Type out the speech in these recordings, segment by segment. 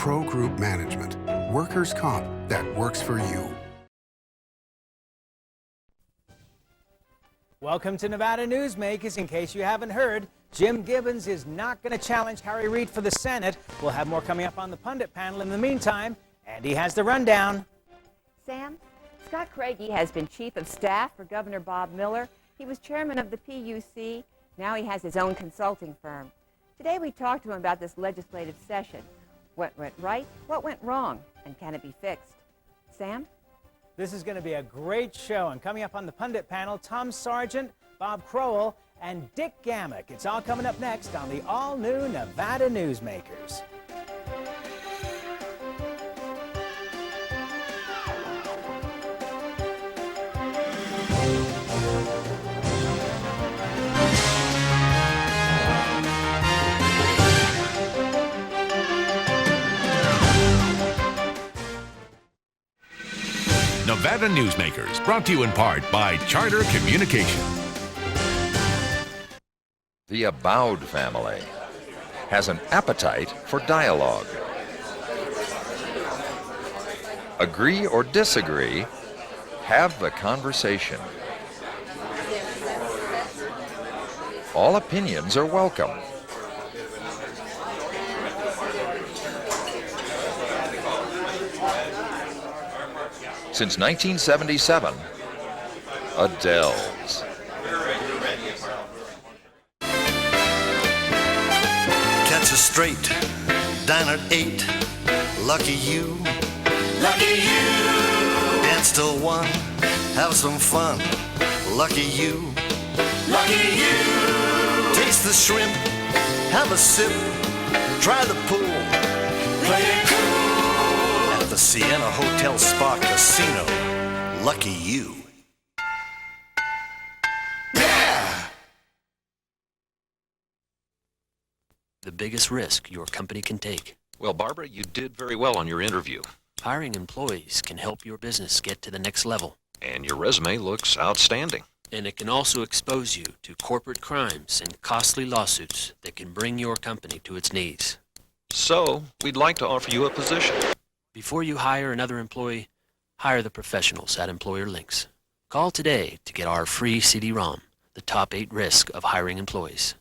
Pro Group Management. Workers' comp that works for you. Welcome to Nevada Newsmakers. In case you haven't heard, Jim Gibbons is not going to challenge Harry Reid for the Senate. We'll have more coming up on the pundit panel. In the meantime, Andy has the rundown. Sam, Scott Craigie has been chief of staff for Governor Bob Miller. He was chairman of the PUC. Now he has his own consulting firm. Today we talked to him about this legislative session. What went right? What went wrong? And can it be fixed? Sam? This is going to be a great show. And coming up on the pundit panel, Tom Sargent, Bob Crowell, and Dick Gammick. It's all coming up next on the all-new Nevada Newsmakers. Nevada Newsmakers, brought to you in part by Charter Communication. The Abowed family has an appetite for dialogue. Agree or disagree, have the conversation. All opinions are welcome. Since 1977, Adele's. Catch a straight, dine at 8. Lucky you. Lucky you. Dance till 1. Have some fun. Lucky you. Lucky you. Taste the shrimp. Have a sip. Try the pool. Play it cool. At the Sienna Hotel Spa Casino. Lucky you. The biggest risk your company can take. Well, Barbara, you did very well on your interview. Hiring employees can help your business get to the next level. And your resume looks outstanding. And it can also expose you to corporate crimes and costly lawsuits that can bring your company to its knees. So, we'd like to offer you a position. Before you hire another employee, hire the professionals at Employer Links. Call today to get our free CD-ROM, the top 8 risks of hiring employees.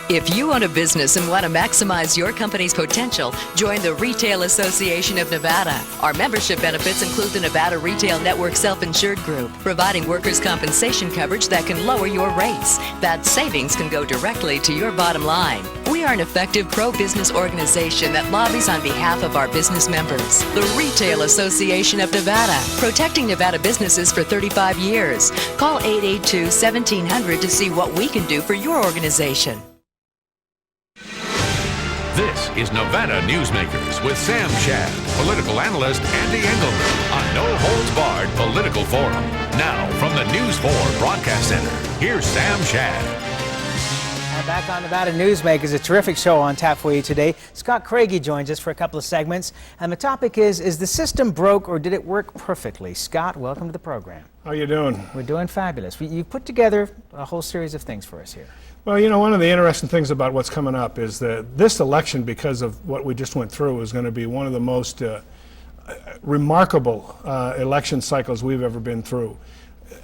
If you own a business and want to maximize your company's potential, join the Retail Association of Nevada. Our membership benefits include the Nevada Retail Network Self-Insured Group, providing workers' compensation coverage that can lower your rates. That savings can go directly to your bottom line. We are an effective pro-business organization that lobbies on behalf of our business members. The Retail Association of Nevada, protecting Nevada businesses for 35 years. Call 882-1700 to see what we can do for your organization. This is Nevada Newsmakers with Sam Shad, political analyst Ande Engleman on No Holds Barred Political Forum. Now, from the News 4 Broadcast Center, here's Sam Shad. And back on Nevada Newsmakers, a terrific show on tap for you today. Scott Craigie joins us for a couple of segments. And the topic is the system broke or did it work perfectly? Scott, welcome to the program. How you doing? We're doing fabulous. You've put together a whole series of things for us here. Well, you know, one of the interesting things about what's coming up is that this election, because of what we just went through, is going to be one of the most remarkable election cycles we've ever been through.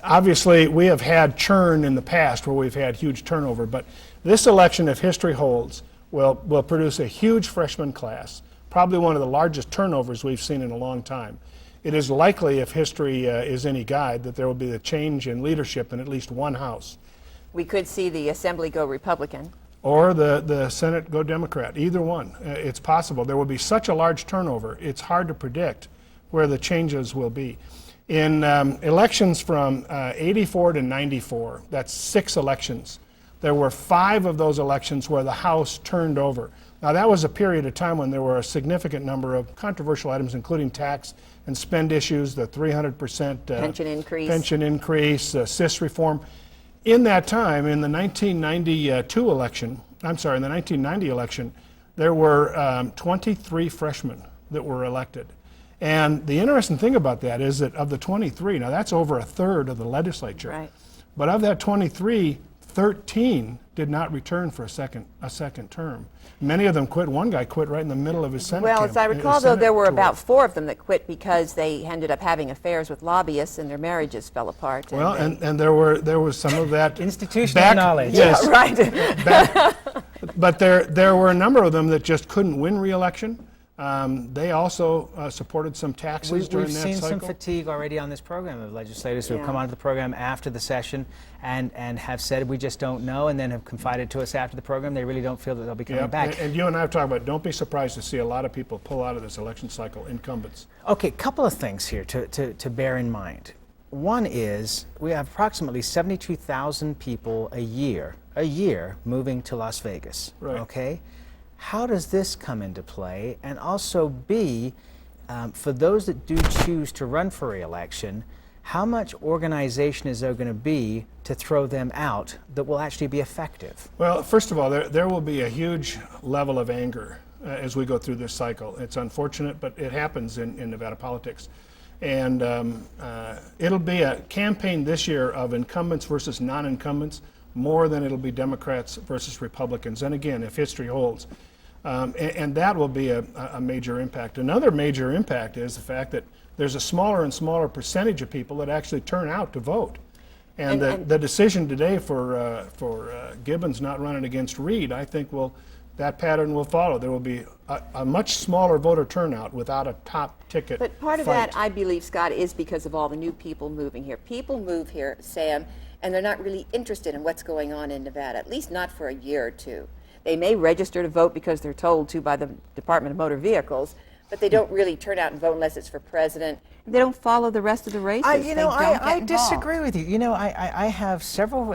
Obviously, we have had churn in the past where we've had huge turnover, but this election, if history holds, will produce a huge freshman class, probably one of the largest turnovers we've seen in a long time. It is likely, if history is any guide, that there will be a change in leadership in at least one house. We could see the Assembly go Republican. Or the Senate go Democrat, either one. It's possible. There will be such a large turnover, it's hard to predict where the changes will be. In elections from 84 to 94, that's 6 elections, there were 5 of those elections where the House turned over. Now that was a period of time when there were a significant number of controversial items, including tax and spend issues, the 300% pension increase, SIS reform. In that time, in the 1990 election, there were 23 freshmen that were elected. And the interesting thing about that is that of the 23, now that's over a third of the legislature. Right. But of that 23, 13 did not return for a second term. Many of them quit. One guy quit right in the middle of his Senate Well, camp- as I his recall, though, Senate there were tour. about 4 of them that quit because they ended up having affairs with lobbyists and their marriages fell apart. Well, they- and there was some of that Institutional knowledge. Yes, Yeah, right. but there were a number of them that just couldn't win re-election. They also supported some taxes during We've that seen cycle. some fatigue already on this program of legislators who have Yeah. come onto the program after the session and have said we just don't know, and then have confided to us after the program they really don't feel that they'll be coming Yep, back. and you and I have talked about, don't be surprised to see a lot of people pull out of this election cycle, incumbents. Okay, couple of things here to bear in mind. One is we have approximately 72,000 people a year moving to Las Vegas. Right. Okay, how does this come into play? And also, B, for those that do choose to run for re-election, how much organization is there going to be to throw them out that will actually be effective? Well, first of all, there will be a huge level of anger as we go through this cycle. It's unfortunate, but it happens in Nevada politics. And it'll be a campaign this year of incumbents versus non-incumbents more than it'll be Democrats versus Republicans. And again, if history holds. And that will be a major impact. Another major impact is the fact that there's a smaller and smaller percentage of people that actually turn out to vote. And the decision today for Gibbons not running against Reed, I think that pattern will follow. There will be a much smaller voter turnout without a top ticket But part of fight. that, I believe, Scott, is because of all the new people moving here. People move here, Sam, and they're not really interested in what's going on in Nevada, at least not for a year or two. They may register to vote because they're told to by the Department of Motor Vehicles, but they don't really turn out and vote unless it's for president. They don't follow the rest of the races. I They don't get involved. disagree with you. You know, I have several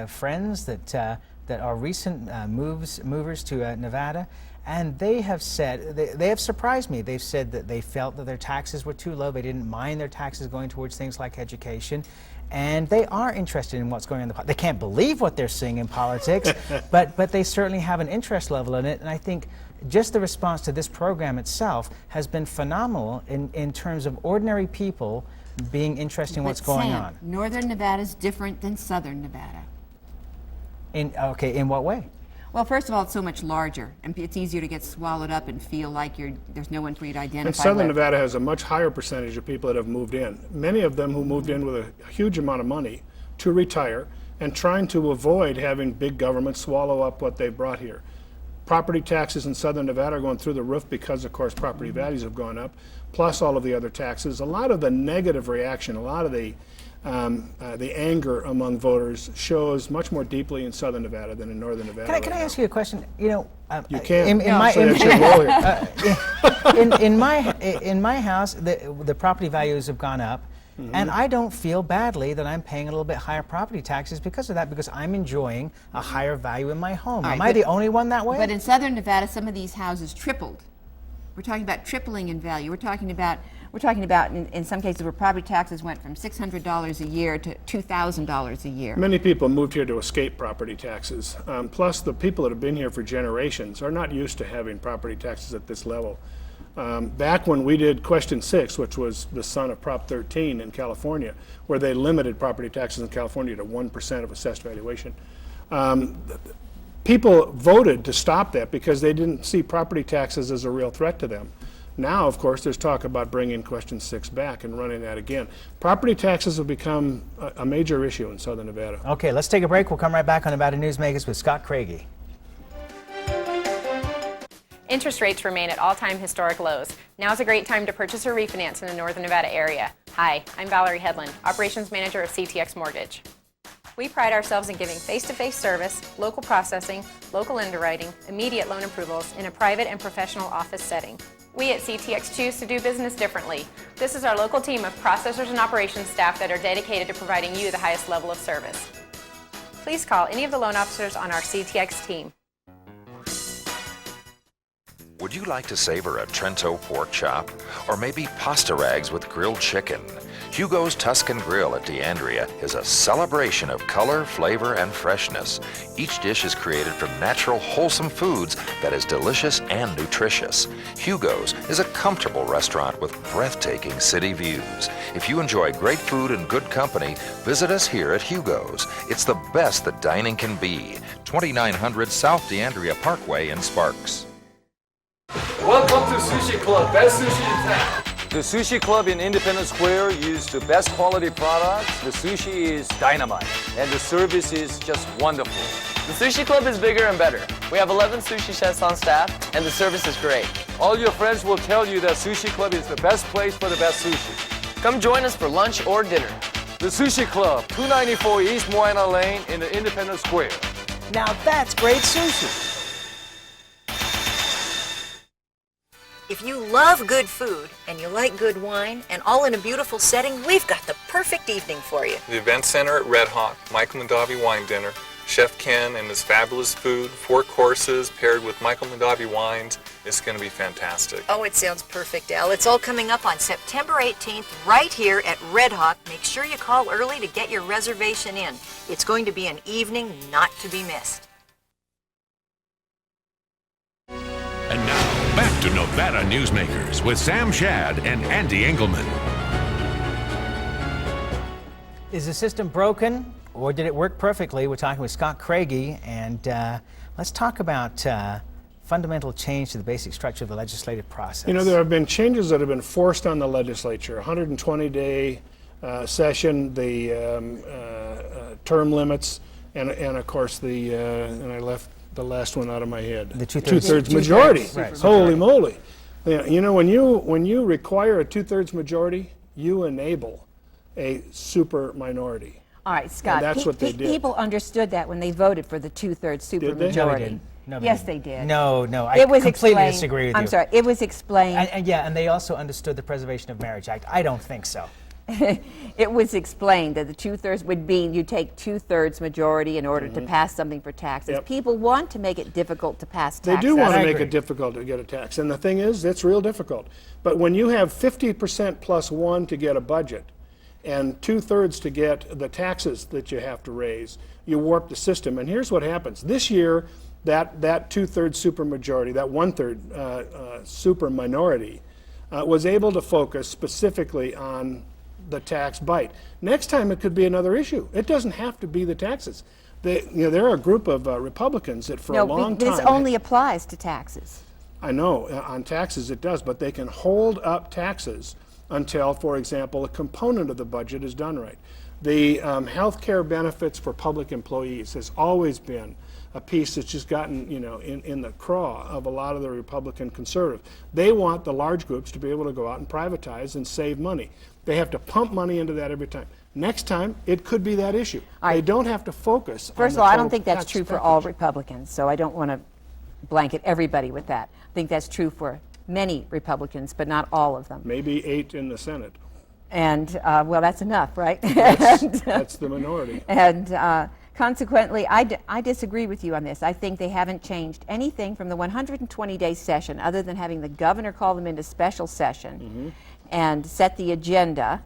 friends that are recent movers to Nevada, and they have said, they have surprised me. They've said that they felt that their taxes were too low. They didn't mind their taxes going towards things like education. And they are interested in what's going on in the They can't believe what they're seeing in politics, but they certainly have an interest level in it. And I think just the response to this program itself has been phenomenal in terms of ordinary people being interested in what's going Sam, on. Northern Nevada is different than Southern Nevada. In what way? Well, first of all, it's so much larger, and it's easier to get swallowed up and feel like there's no one for you to identify And Southern with. Nevada has a much higher percentage of people that have moved in. Many of them who moved in with a huge amount of money to retire and trying to avoid having big government swallow up what they brought here. Property taxes in Southern Nevada are going through the roof because, of course, property values have gone up, plus all of the other taxes. A lot of the negative reaction, a lot of the anger among voters shows much more deeply in Southern Nevada than in Northern Nevada. Can I ask you a question? You know, You can. In my house, the property values have gone up, and I don't feel badly that I'm paying a little bit higher property taxes because of that, because I'm enjoying a higher value in my home. All right, Am I the only one that way? But in Southern Nevada, some of these houses tripled. We're talking about tripling in value. We're talking about in some cases where property taxes went from $600 a year to $2,000 a year. Many people moved here to escape property taxes. Plus, the people that have been here for generations are not used to having property taxes at this level. Back when we did Question 6, which was the son of Prop 13 in California, where they limited property taxes in California to 1% of assessed valuation, people voted to stop that because they didn't see property taxes as a real threat to them. Now, of course, there's talk about bringing Question 6 back and running that again. Property taxes have become a major issue in Southern Nevada. Okay, let's take a break. We'll come right back on Nevada Newsmakers with Scott Craigie. Interest rates remain at all-time historic lows. Now's a great time to purchase or refinance in the Northern Nevada area. Hi, I'm Valerie Hedlund, Operations Manager of CTX Mortgage. We pride ourselves in giving face-to-face service, local processing, local underwriting, immediate loan approvals in a private and professional office setting. We at CTX choose to do business differently. This is our local team of processors and operations staff that are dedicated to providing you the highest level of service. Please call any of the loan officers on our CTX team. Would you like to savor a Trento pork chop? Or maybe pasta rags with grilled chicken? Hugo's Tuscan Grill at DeAndrea is a celebration of color, flavor, and freshness. Each dish is created from natural, wholesome foods that is delicious and nutritious. Hugo's is a comfortable restaurant with breathtaking city views. If you enjoy great food and good company, visit us here at Hugo's. It's the best that dining can be. 2900 South DeAndrea Parkway in Sparks. Welcome to Sushi Club, best sushi in town. The Sushi Club in Independence Square used the best quality products. The sushi is dynamite, and the service is just wonderful. The Sushi Club is bigger and better. We have 11 sushi chefs on staff, and the service is great. All your friends will tell you that Sushi Club is the best place for the best sushi. Come join us for lunch or dinner. The Sushi Club, 294 East Moana Lane in the Independence Square. Now that's great sushi. If you love good food and you like good wine and all in a beautiful setting, we've got the perfect evening for you. The Event Center at Red Hawk, Michael Mondavi Wine Dinner, Chef Ken and his fabulous food, 4 courses paired with Michael Mondavi wines. It's going to be fantastic. Oh, it sounds perfect, Al. It's all coming up on September 18th right here at Red Hawk. Make sure you call early to get your reservation in. It's going to be an evening not to be missed. And now, back to Nevada Newsmakers with Sam Shad and Ande Engleman. Is the system broken or did it work perfectly? We're talking with Scott Craigie, and let's talk about fundamental change to the basic structure of the legislative process. You know, there have been changes that have been forced on the legislature. 120-day session, the term limits, and of course the, and I left the last one out of my head. The two-thirds majority. Right. Holy moly! You know, when you require a 2/3 majority, you enable a super minority. All right, Scott. And that's what they did. People understood that when they voted for the 2/3 supermajority. Did they? No, they didn't. No, Yes, they did. No, I completely disagree with you. I'm sorry. It was explained. And they also understood the Preservation of Marriage Act. I don't think so. It was explained that the 2/3 would mean you take 2/3 majority in order to pass something for taxes. Yep. People want to make it difficult to pass They taxes. do want to make it difficult to get a tax, and the thing is, it's real difficult. But when you have 50% plus 1 to get a budget, and 2/3 to get the taxes that you have to raise, you warp the system. And here's what happens. This year, that 2/3 supermajority, that 1/3 super minority, was able to focus specifically on the tax bite. Next time it could be another issue. It doesn't have to be the taxes. There are a group of Republicans that for a long time... this only applies to taxes. I know, on taxes it does, but they can hold up taxes until, for example, a component of the budget is done right. The health care benefits for public employees has always been a piece that's just gotten, you know, in the craw of a lot of the Republican conservative. They want the large groups to be able to go out and privatize and save money. They have to pump money into that every time. Next time, it could be that issue. They don't have to focus on First the of all, I total don't think that's tax true for package. all Republicans, so I don't want to blanket everybody with that. I think that's true for many Republicans, but not all of them. Maybe 8 in the Senate. And, well, that's enough, right? That's the minority. And consequently, I disagree with you on this. I think they haven't changed anything from the 120-day session other than having the governor call them into special session and set the agenda,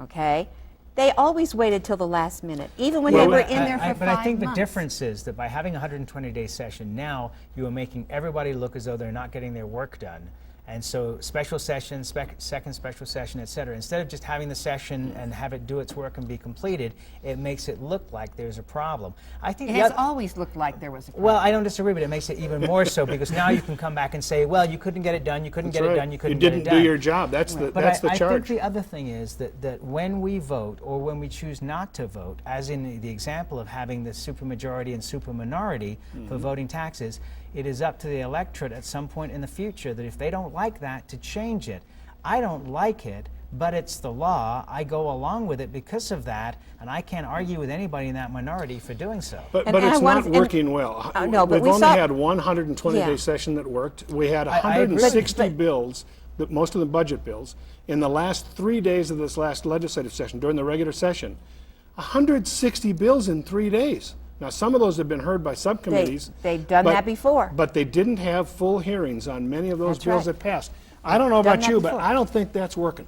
okay? They always waited till the last minute, even when they were in there for 5 months. But I think the difference is that by having a 120-day session, now you are making everybody look as though they're not getting their work done. And so special session, second special session, et cetera, instead of just having the session and have it do its work and be completed, it makes it look like there's a problem. I think it has always looked like there was a problem. Well, I don't disagree, but it makes it even more so because now you can come back and say, well, you couldn't get it done, you couldn't get it done, you couldn't get it done. You didn't do your job. That's the charge. I think the other thing is that when we vote or when we choose not to vote, as in the example of having the supermajority and superminority for voting taxes, it is up to the electorate at some point in the future that if they don't like that, to change it. I don't like it, but it's the law. I go along with it because of that, and I can't argue with anybody in that minority for doing so. But it's not working well. No, but We've only had one 120-day session that worked. We had 160 bills, most of them budget bills, in the last 3 days of this last legislative session, during the regular session. 160 bills in 3 days. Now, some of those have been heard by subcommittees. They've done that before. But they didn't have full hearings on many of those bills that passed. I don't know about you, but I don't think that's working.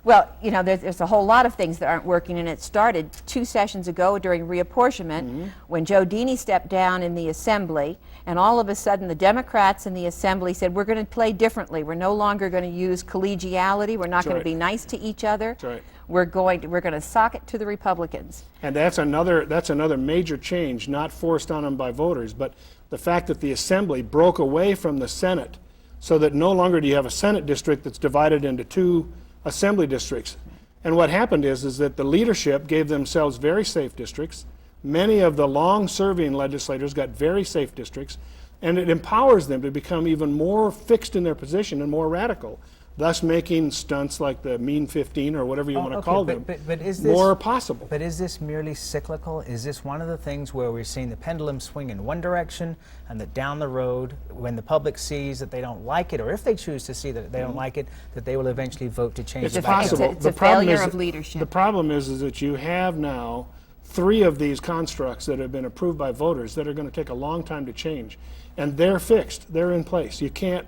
Well, you know, there's a whole lot of things that aren't working, and it started 2 sessions ago during reapportionment when Joe Dini stepped down in the Assembly, and all of a sudden the Democrats in the Assembly said, we're going to play differently. We're no longer going to use collegiality. We're not going to be nice to each other. That's right. We're going to sock it to the Republicans. And that's another major change, not forced on them by voters, but the fact that the Assembly broke away from the Senate so that no longer do you have a Senate district that's divided into 2 Assembly districts. And what happened is that the leadership gave themselves very safe districts. Many of the long-serving legislators got very safe districts, and it empowers them to become even more fixed in their position and more radical, thus making stunts like the Mean 15 or whatever you want to call them but is this, more possible. But is this merely cyclical? Is this one of the things where we're seeing the pendulum swing in one direction, and that down the road, when the public sees that they don't like it, or if they choose to see that they don't like it, that they will eventually vote to change it? It's possible. It's a failure of leadership. The problem is that you have now 3 of these constructs that have been approved by voters that are going to take a long time to change, and they're fixed. They're in place. You can't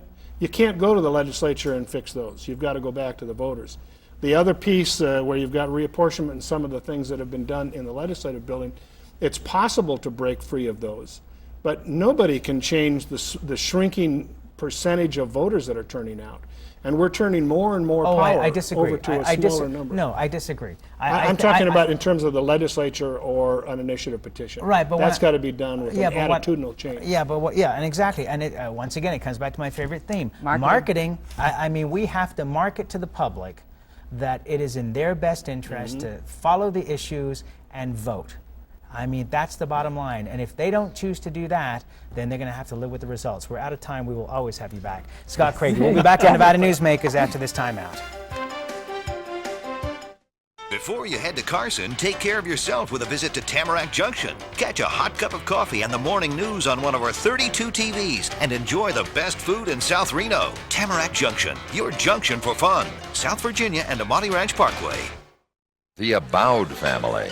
go to the legislature and fix those. You've got to go back to the voters. The other piece where you've got reapportionment and some of the things that have been done in the legislative building, it's possible to break free of those. But nobody can change the shrinking percentage of voters that are turning out. And we're turning more and more power I disagree. over to a smaller number. No, I disagree. I'm talking about in terms of the legislature or an initiative petition. Right, but that's got to be done with an attitudinal change. Yeah, but and exactly. And once again, it comes back to my favorite theme: marketing. I mean, we have to market to the public that it is in their best interest to follow the issues and vote. I mean, that's the bottom line. And if they don't choose to do that, then they're going to have to live with the results. We're out of time. We will always have you back. Scott Craigie. We'll be back on Nevada Newsmakers after this timeout. Before you head to Carson, take care of yourself with a visit to Tamarack Junction. Catch a hot cup of coffee and the morning news on one of our 32 TVs and enjoy the best food in South Reno. Tamarack Junction, your junction for fun. South Virginia and Amati Ranch Parkway. The Abowed family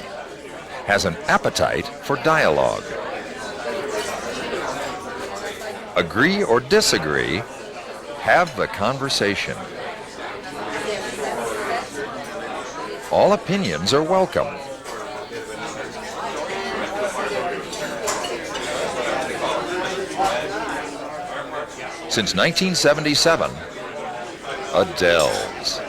has an appetite for dialogue. Agree or disagree, have the conversation. All opinions are welcome. Since 1977, Adele's.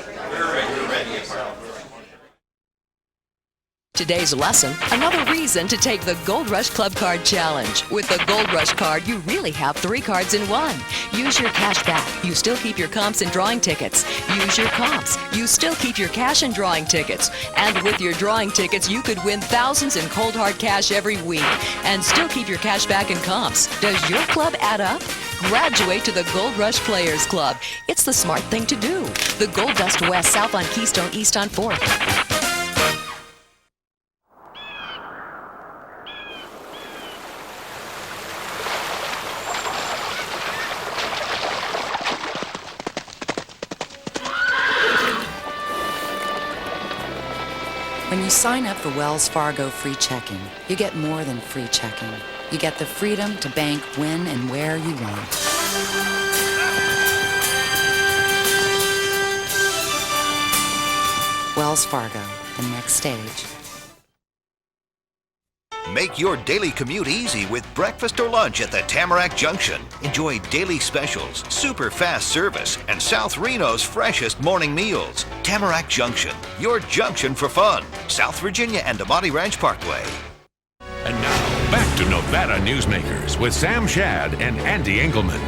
Today's lesson, another reason to take the Gold Rush Club Card Challenge. With the Gold Rush Card, you really have 3 cards in one. Use your cash back. You still keep your comps and drawing tickets. Use your comps. You still keep your cash and drawing tickets. And with your drawing tickets, you could win thousands in cold hard cash every week and still keep your cash back and comps. Does your club add up? Graduate to the Gold Rush Players Club. It's the smart thing to do. The Gold Dust West, south on Keystone, east on 4th. When you sign up for Wells Fargo free checking, you get more than free checking. You get the freedom to bank when and where you want. Wells Fargo, the next stage. Make your daily commute easy with breakfast or lunch at the Tamarack Junction. Enjoy daily specials, super fast service, and South Reno's freshest morning meals. Tamarack Junction, your junction for fun. South Virginia and Amati Ranch Parkway. And now, back to Nevada Newsmakers with Sam Shad and Ande Engleman.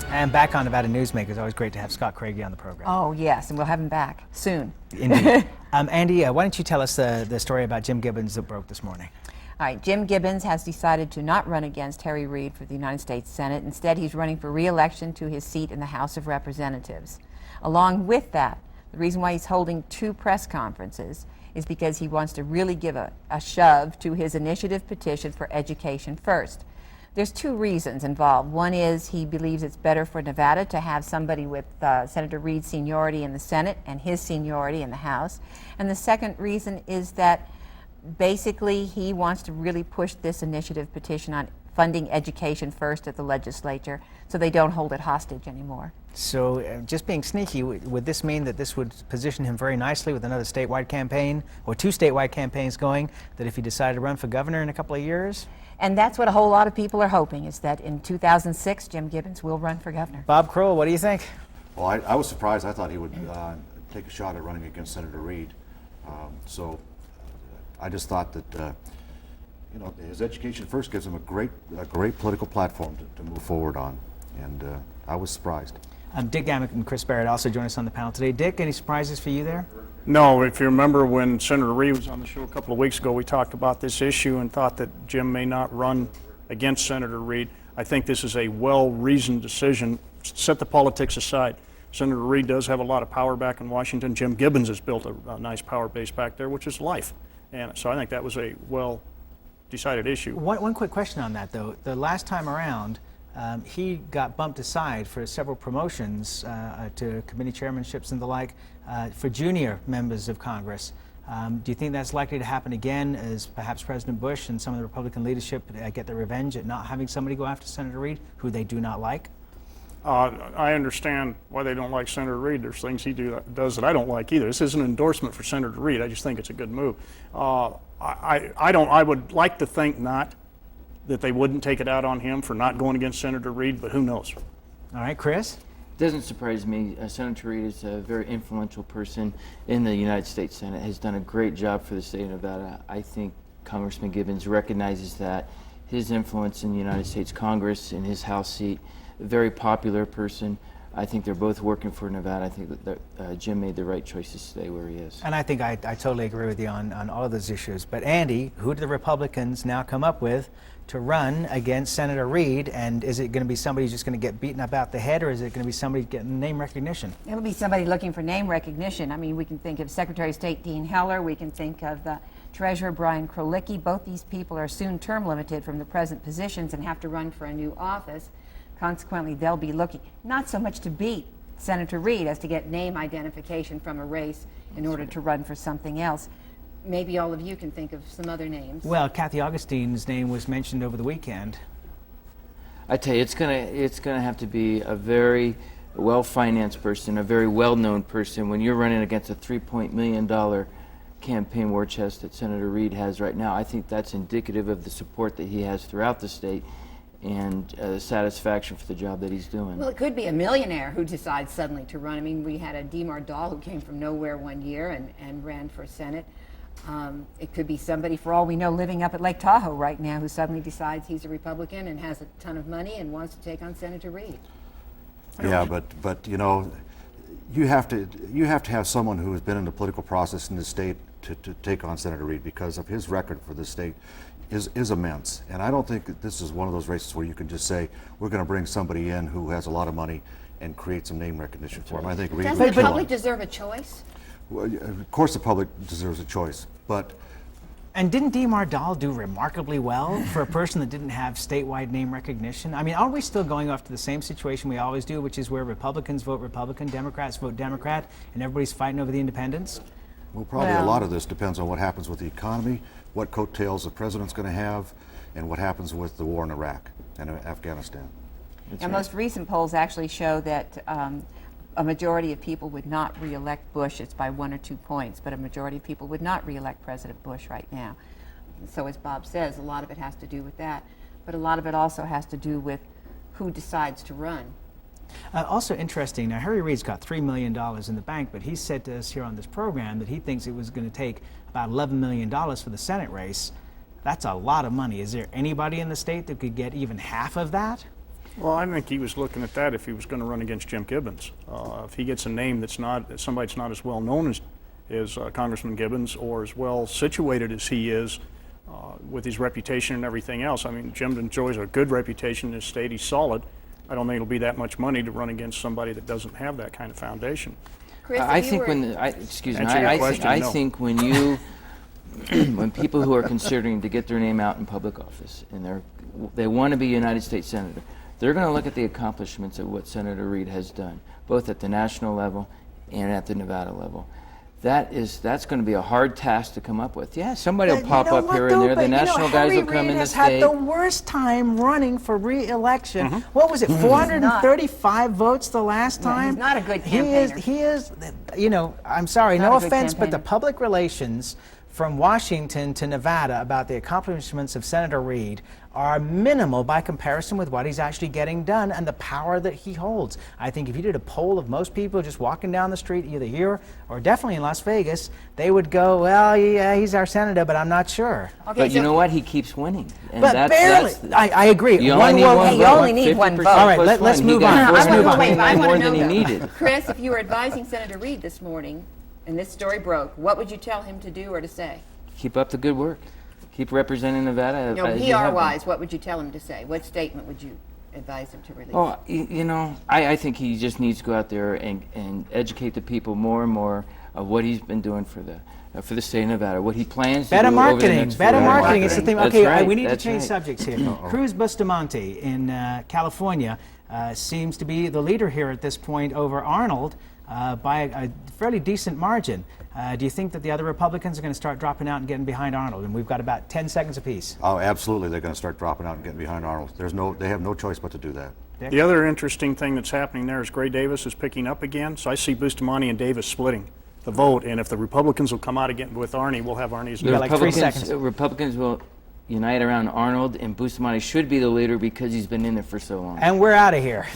And back on Nevada Newsmakers. Always great to have Scott Craigie on the program. Oh, yes, and we'll have him back soon. Indeed. Ande, why don't you tell us the story about Jim Gibbons that broke this morning? All right, Jim Gibbons has decided to not run against Harry Reid for the United States Senate. Instead, he's running for re-election to his seat in the House of Representatives. Along with that, the reason why he's holding 2 press conferences is because he wants to really give a shove to his initiative petition for education first. There's 2 reasons involved. One is he believes it's better for Nevada to have somebody with Senator Reid's seniority in the Senate and his seniority in the House. And the second reason is that basically he wants to really push this initiative petition on funding education first at the legislature so they don't hold it hostage anymore. So just being sneaky, would this mean that this would position him very nicely with another statewide campaign, or 2 statewide campaigns going, that if he decided to run for governor in a couple of years? And that's what a whole lot of people are hoping, is that in 2006, Jim Gibbons will run for governor. Bob Crowell, what do you think? Well, I was surprised. I thought he would take a shot at running against Senator Reid. I just thought that his education first gives him a great political platform to move forward on, and I was surprised. Dick Gammick and Chris Barrett also join us on the panel today. Dick, any surprises for you there? No, if you remember when Senator Reid was on the show a couple of weeks ago, we talked about this issue and thought that Jim may not run against Senator Reid. I think this is a well-reasoned decision. Set the politics aside. Senator Reid does have a lot of power back in Washington. Jim Gibbons has built a nice power base back there, which is life. And so I think that was a well-decided issue. One quick question on that, though. The last time around, he got bumped aside for several promotions to committee chairmanships and the like for junior members of Congress. Do you think that's likely to happen again, as perhaps President Bush and some of the Republican leadership get their revenge at not having somebody go after Senator Reid, who they do not like? I understand why they don't like Senator Reid. There's things he does that I don't like either. This isn't an endorsement for Senator Reid. I just think it's a good move. I would like to think not, that they wouldn't take it out on him for not going against Senator Reid, but who knows? All right, Chris? Doesn't surprise me. Senator Reid is a very influential person in the United States Senate, has done a great job for the state of Nevada. I think Congressman Gibbons recognizes that. His influence in the United States Congress, in his House seat, a very popular person. I think they're both working for Nevada. I think that Jim made the right choice to stay where he is. And I think I totally agree with you on all of those issues. But Andy, who do the Republicans now come up with to run against Senator Reid? And is it going to be somebody who's just going to get beaten about the head, or is it going to be somebody getting name recognition? It'll be somebody looking for name recognition. I mean, we can think of Secretary of State Dean Heller. We can think of the Treasurer Brian Krolicki. Both these people are soon term limited from the present positions and have to run for a new office. Consequently, they'll be looking not so much to beat Senator Reid as to get name identification from a race in order to run for something else. Maybe all of you can think of some other names. Well, Kathy Augustine's name was mentioned over the weekend. I tell you, it's gonna have to be a very well-financed person, a very well-known person. When you're running against a $3 million campaign war chest that Senator Reid has right now, I think that's indicative of the support that he has throughout the state and satisfaction for the job that he's doing. Well, it could be a millionaire who decides suddenly to run. I mean, we had a Demar Dahl who came from nowhere one year and ran for Senate. It could be somebody, for all we know, living up at Lake Tahoe right now who suddenly decides he's a Republican and has a ton of money and wants to take on Senator Reid. Yeah, but you know, you have to have someone who has been in the political process in the state to take on Senator Reid, because of his record for the state is immense. And I don't think that this is one of those races where you can just say, we're going to bring somebody in who has a lot of money and create some name recognition for him. I think Reid Doesn't the public deserve a choice? Well, of course the public deserves a choice, but... And didn't Demar Dahl do remarkably well for a person that didn't have statewide name recognition? I mean, aren't we still going off to the same situation we always do, which is where Republicans vote Republican, Democrats vote Democrat, and everybody's fighting over the independents? Well, probably a lot of this depends on what happens with the economy, what coattails the president's going to have, and what happens with the war in Iraq and Afghanistan. And most recent polls actually show that a majority of people would not re-elect Bush. It's by 1 or 2 points, but a majority of people would not re-elect President Bush right now. So as Bob says, a lot of it has to do with that, but a lot of it also has to do with who decides to run. Also interesting, now Harry Reid's got $3 million in the bank, but he said to us here on this program that he thinks it was going to take about $11 million for the Senate race. That's a lot of money. Is there anybody in the state that could get even half of that? Well, I think he was looking at that if he was going to run against Jim Gibbons. If he gets a name that's not, somebody that's not as well known as Congressman Gibbons, or as well situated as he is with his reputation and everything else. I mean, Jim enjoys a good reputation in his state. He's solid. I don't think it'll be that much money to run against somebody that doesn't have that kind of foundation. Chris, I think I think when you when people who are considering to get their name out in public office and they want to be a United States Senator, they're going to look at the accomplishments of what Senator Reid has done, both at the national level and at the Nevada level. that's going to be a hard task to come up with. Yeah, somebody will pop up here and though? there. The national guys will come in the has had state. the worst time running for re-election. What was it, 435 votes the last time? He's not a good campaigner. He is, you know, I'm sorry, Not no a good offense, but the campaigner. public relations from Washington to Nevada about the accomplishments of Senator Reid are minimal by comparison with what he's actually getting done and the power that he holds. I think if you did a poll of most people just walking down the street, either here or definitely in Las Vegas, they would go, well, yeah, he's our senator, but I'm not sure. Okay, but you know what? He keeps winning. And But barely. I agree. You only need one You vote. only need one vote. All right, let's move on. Let's move on. I want more to know than he though. needed. Chris, if you were advising Senator Reid this morning and this story broke, what would you tell him to do or to say? Keep up the good work. Keep representing Nevada. No, as you have been. PR-wise, what would you tell him to say? What statement would you advise him to release? Oh, you know, I think he just needs to go out there and educate the people more and more of what he's been doing for the state of Nevada, what he plans to do over the next 4 years. Better marketing is the thing. That's Okay, right, we need to that's change right. subjects here. Cruz Bustamante in California seems to be the leader here at this point over Arnold by a fairly decent margin. Do you think that the other Republicans are going to start dropping out and getting behind Arnold? And we've got about 10 seconds apiece. Oh, absolutely, they're going to start dropping out and getting behind Arnold. They have no choice but to do that. The other interesting thing that's happening there is Gray Davis is picking up again, so I see Bustamante and Davis splitting the vote, and if the Republicans will come out again with Arnie, we'll have Arnie's. The Republicans will unite around Arnold, and Bustamante should be the leader because he's been in there for so long. And we're out of here.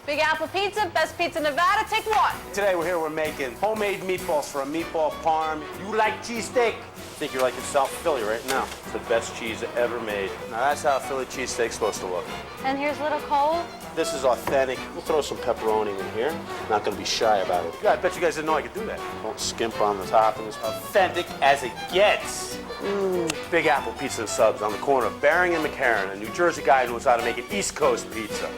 Big Apple Pizza, best pizza in Nevada, take one. Today we're here, we're making homemade meatballs for a meatball parm. You like cheesesteak? I think you're like in South Philly right now. It's the best cheese ever made. Now that's how a Philly cheesesteak's supposed to look. And here's little Cole. This is authentic. We'll throw some pepperoni in here. Not gonna be shy about it. Yeah, I bet you guys didn't know I could do that. Don't skimp on the toppings. Authentic as it gets. Big Apple Pizza and Subs on the corner of Bering and McCarran. A New Jersey guy knows how to make an East Coast pizza.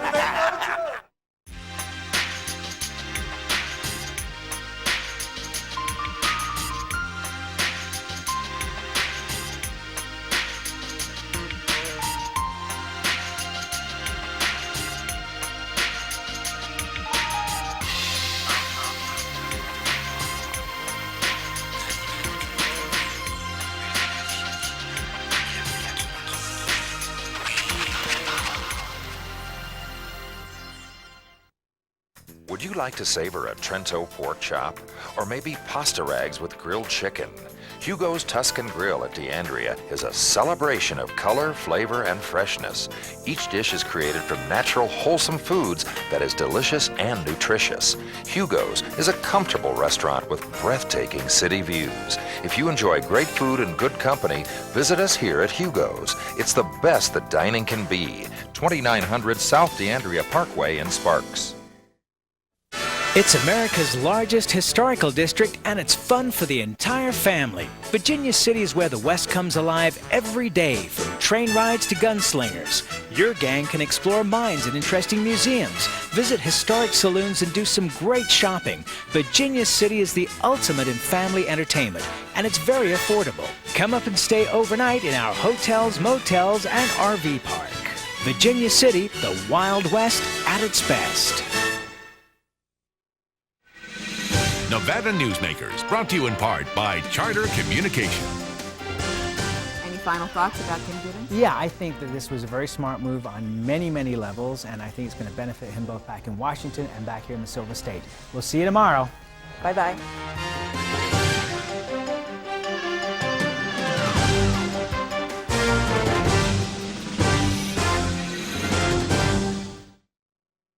Would you like to savor a Trento pork chop? Or maybe pasta rags with grilled chicken? Hugo's Tuscan Grill at D'Andrea is a celebration of color, flavor, and freshness. Each dish is created from natural, wholesome foods that is delicious and nutritious. Hugo's is a comfortable restaurant with breathtaking city views. If you enjoy great food and good company, visit us here at Hugo's. It's the best that dining can be. 2900 South D'Andrea Parkway in Sparks. It's America's largest historical district, and it's fun for the entire family. Virginia City is where the West comes alive every day, from train rides to gunslingers. Your gang can explore mines and interesting museums, visit historic saloons, and do some great shopping. Virginia City is the ultimate in family entertainment, and it's very affordable. Come up and stay overnight in our hotels, motels, and RV park. Virginia City, the Wild West at its best. Nevada Newsmakers, brought to you in part by Charter Communication. Any final thoughts about Tim Gibbons? Yeah, I think that this was a very smart move on many, many levels, and I think it's going to benefit him both back in Washington and back here in the Silver State. We'll see you tomorrow. Bye-bye.